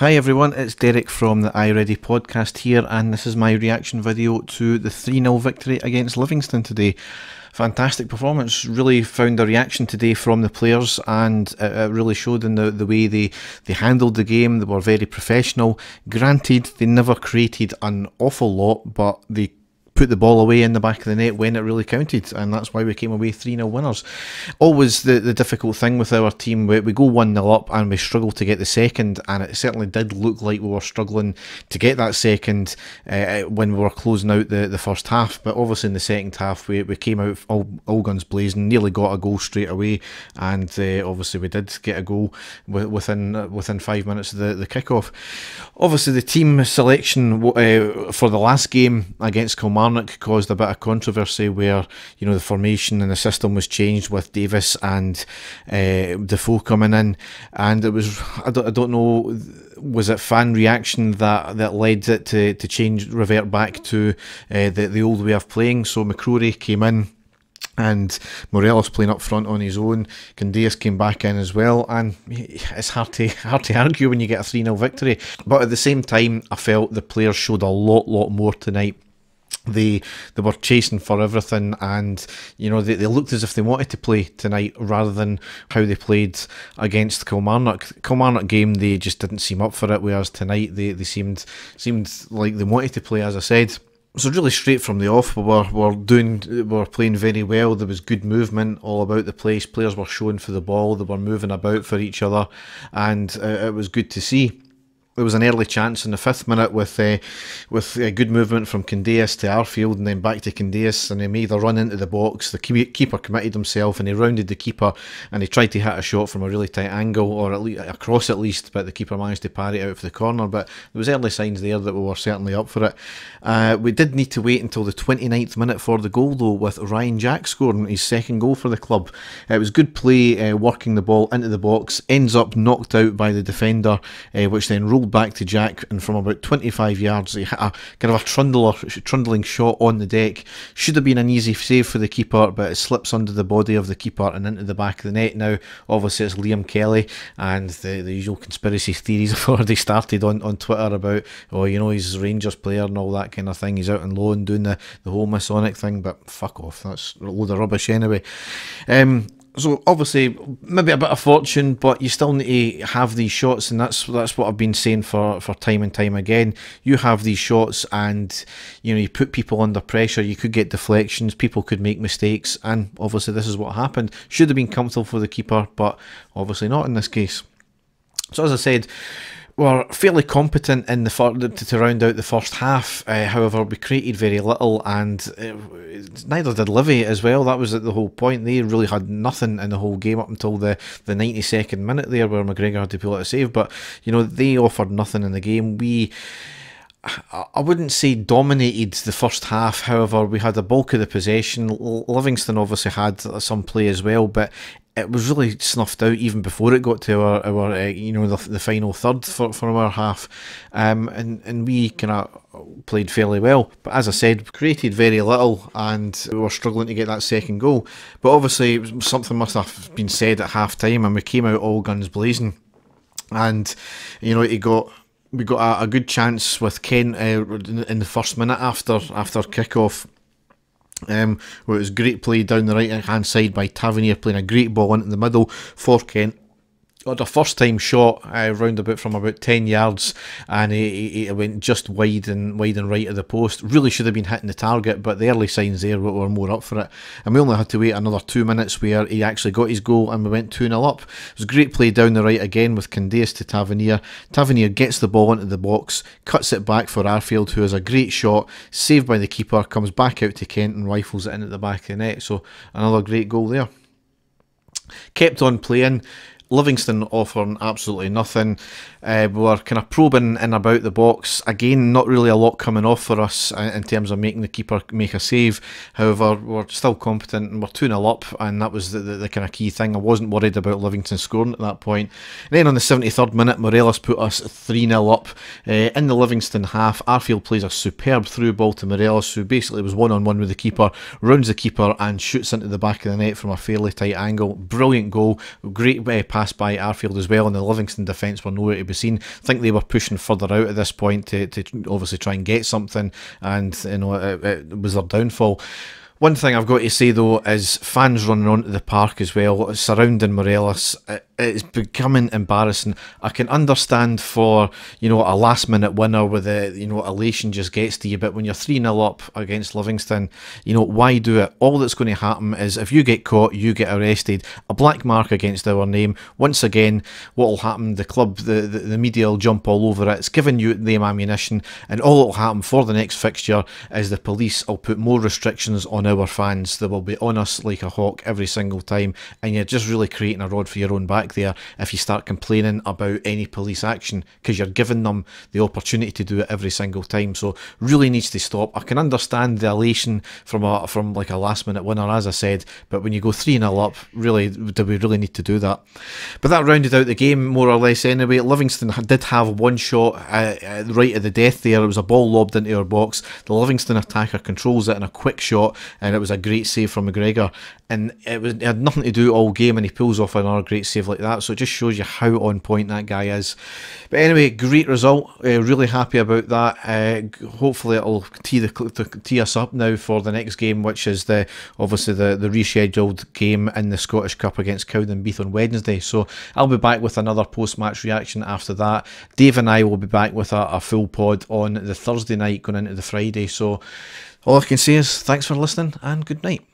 Hi everyone, it's Derek from the iReady podcast here, and this is my reaction video to the 3-0 victory against Livingston today. Fantastic performance, really found a reaction today from the players, and it really showed in the way they handled the game. They were very professional. Granted, they never created an awful lot, but they put the ball away in the back of the net when it really counted, and that's why we came away 3-0 winners. Always the difficult thing with our team, we go 1-0 up and we struggle to get the second, and it certainly did look like we were struggling to get that second when we were closing out the first half. But obviously in the second half we came out all guns blazing, nearly got a goal straight away, and obviously we did get a goal within 5 minutes of the kick-off. Obviously the team selection for the last game against Kilmarnock caused a bit of controversy, where the formation and the system was changed with Davis and Defoe coming in, and it was I don't know, was it fan reaction that led it to revert back to the old way of playing. So McCrory came in, and Morelos playing up front on his own. Candeias came back in as well, and it's hard to argue when you get a 3-0 victory. But at the same time, I felt the players showed a lot more tonight. They were chasing for everything, and they looked as if they wanted to play tonight rather than how they played against Kilmarnock. Kilmarnock game, they just didn't seem up for it, whereas tonight they seemed like they wanted to play, as I said. So really straight from the off, we were playing very well. There was good movement all about the place. Players were showing for the ball, they were moving about for each other, and it was good to see. There was an early chance in the 5th minute with good movement from Candeias to Arfield and then back to Candeias, and he made a run into the box. The keeper committed himself and he rounded the keeper, and he tried to hit a shot from a really tight angle, or at least across at least, but the keeper managed to parry it out for the corner. But there was early signs there that we were certainly up for it. We did need to wait until the 29th minute for the goal though, with Ryan Jack scoring his 2nd goal for the club. It was good play, working the ball into the box, ends up knocked out by the defender, which then rolled back to Jack, and from about 25 yards he hit a kind of a trundling shot on the deck. Should have been an easy save for the keeper, but it slips under the body of the keeper and into the back of the net. Now obviously it's Liam Kelly, and the usual conspiracy theories have already started on Twitter about, oh, he's a Rangers player and all that kind of thing, he's out on loan doing the whole Masonic thing. But fuck off, that's a load of rubbish anyway. So obviously maybe a bit of fortune, but you still need to have these shots, and that's what I've been saying for time and time again. You have these shots, and you put people under pressure. You could get deflections, people could make mistakes, and obviously this is what happened. Should have been comfortable for the keeper, but obviously not in this case. So as I said, we're fairly competent in to round out the first half. However, we created very little, and neither did Livy as well. That was the whole point. They really had nothing in the whole game up until the 92nd minute there, where McGregor had to pull out a save. But they offered nothing in the game. I wouldn't say dominated the first half. However, we had the bulk of the possession. Livingston obviously had some play as well, but it was really snuffed out even before it got to our the final third for our half, and we kind of played fairly well. But as I said, created very little, and we were struggling to get that 2nd goal. But obviously something must have been said at half time, and we came out all guns blazing, and we got a good chance with Kent in the 1st minute after kick-off. Where it was great play down the right hand side by Tavernier, playing a great ball into the middle for Kent. Got a first time shot round about from about 10 yards, and he went just wide and right of the post. Really should have been hitting the target, but the early signs there were more up for it, and we only had to wait another 2 minutes where he actually got his goal and we went 2-0 up. It was a great play down the right again with Candeias to Tavernier. Tavernier gets the ball into the box, cuts it back for Arfield, who has a great shot, saved by the keeper, comes back out to Kent and rifles it in at the back of the net. So another great goal there. Kept on playing. Livingston offering absolutely nothing. We were kind of probing in about the box. Again, not really a lot coming off for us in terms of making the keeper make a save. However, we're still competent, and we're 2-0 up, and that was the kind of key thing. I wasn't worried about Livingston scoring at that point. And then on the 73rd minute, Morelos put us 3-0 up. In the Livingston half, Arfield plays a superb through ball to Morelos, who basically was one-on-one with the keeper, rounds the keeper and shoots into the back of the net from a fairly tight angle. Brilliant goal, great pass pass by Arfield as well, and the Livingston defence were nowhere to be seen. I think they were pushing further out at this point to obviously try and get something, and it was their downfall. One thing I've got to say though is fans running onto the park as well, surrounding Morelos. It's becoming embarrassing. I can understand for, a last minute winner with the, elation just gets to you, but when you're 3-0 up against Livingston, why do it? All that's going to happen is if you get caught, you get arrested. A black mark against our name. Once again, what will happen? The club, the media will jump all over it. It's giving you the ammunition, and all that will happen for the next fixture is the police will put more restrictions on our fans. They will be on us like a hawk every single time, and you're just really creating a rod for your own back there if you start complaining about any police action, because you're giving them the opportunity to do it every single time. So really needs to stop. I can understand the elation from like a last minute winner, as I said, but when you go 3-0 up, really, do we really need to do that? But that rounded out the game more or less anyway. Livingston did have one shot right at the death there. It was a ball lobbed into our box. The Livingston attacker controls it in a quick shot, and it was a great save from McGregor. And it had nothing to do all game, and he pulls off another great save like that. So it just shows you how on point that guy is. But anyway, great result. Really happy about that. Hopefully it'll tee us up now for the next game, which is obviously the rescheduled game in the Scottish Cup against Cowdenbeath on Wednesday. So I'll be back with another post-match reaction after that. Dave and I will be back with a full pod on the Thursday night going into the Friday. So all I can say is thanks for listening and good night.